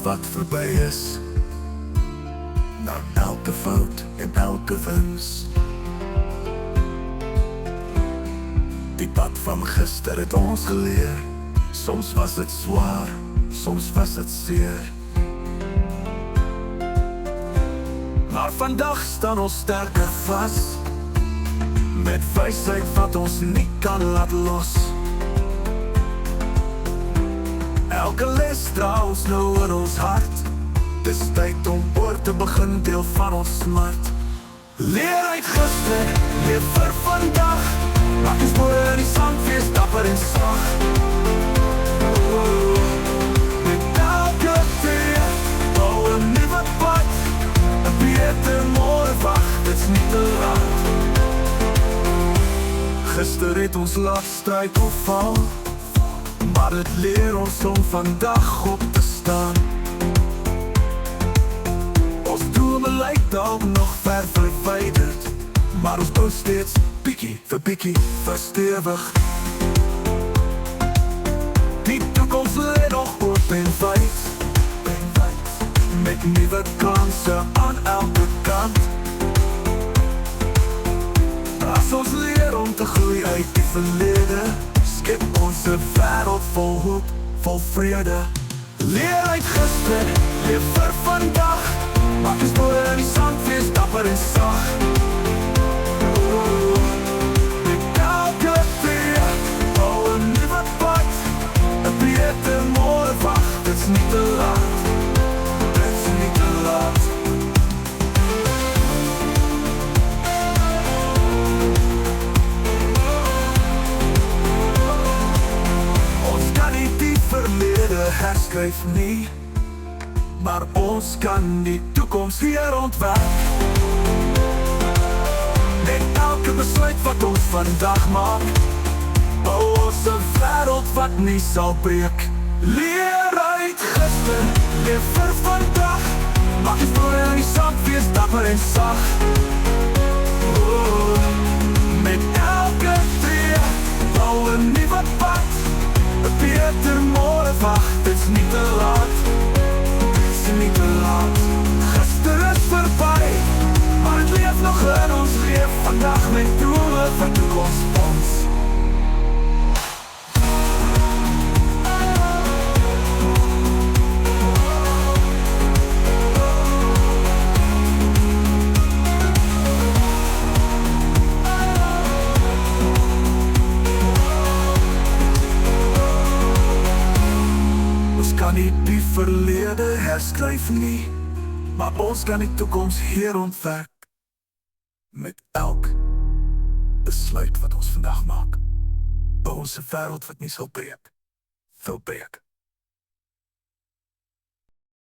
wat verby is, na elke fout en elke wins. Die pad van gister het ons geleer, soms was dit zwaar, soms was dit seer. Maar vandag staan ons sterker vas, met wysheid wat ons nie kan laat los. Elke les dra ons nou in ons hart, dis tyd om oor te begin, deel van ons smart. Leer uit gister, leef vir vandag, maak ons boer in die sand, wees dapper en sag. Met elke tree, bou 'n nuwe pad, 'n beter môre wag, dit's nie te laat. Gister het ons laat stryd of val, maar dit leer ons om vandag op te staan. Ons drome lyk dalk nog ver verwyderd, maar ons bou steeds bietjie vir bietjie verstewig. Die toekoms lê nog oop en wyd, met nuwe kanse aan elke kant. As ons leer om te groei uit die verlede, skep ons 'n wêreld vol hoop, vol vrede. Leer uit gister, leef vir vandag, maak ons boer in die sand, wees dapper en sag. Met elke tree, bou 'n nuwe pad, 'n beter môre wag, dit's nie te laat, dit's nie te laat. Herskryf nie, maar ons kan die toekoms weer ontwerp. Met elke besluit wat ons vandag maak, bou ons 'n wêreld wat nie sal breek. Leer uit gister, leef vir vandag, maak ons boer in die sand, wees dapper en sag. Met elke tree, bou 'n nuwe pad, 'n beter môre wag, dit's nie te laat, dit's nie te laat. Gister is verby, maar het leef nog in ons, leef vandag met drome van toekoms ons. Kan nie die verlede herskryf nie, maar ons kan die toekoms hier ontwerp. Met elk besluit wat ons vandag maak, bou ons 'n wêreld wat nie sal breek, wil breek.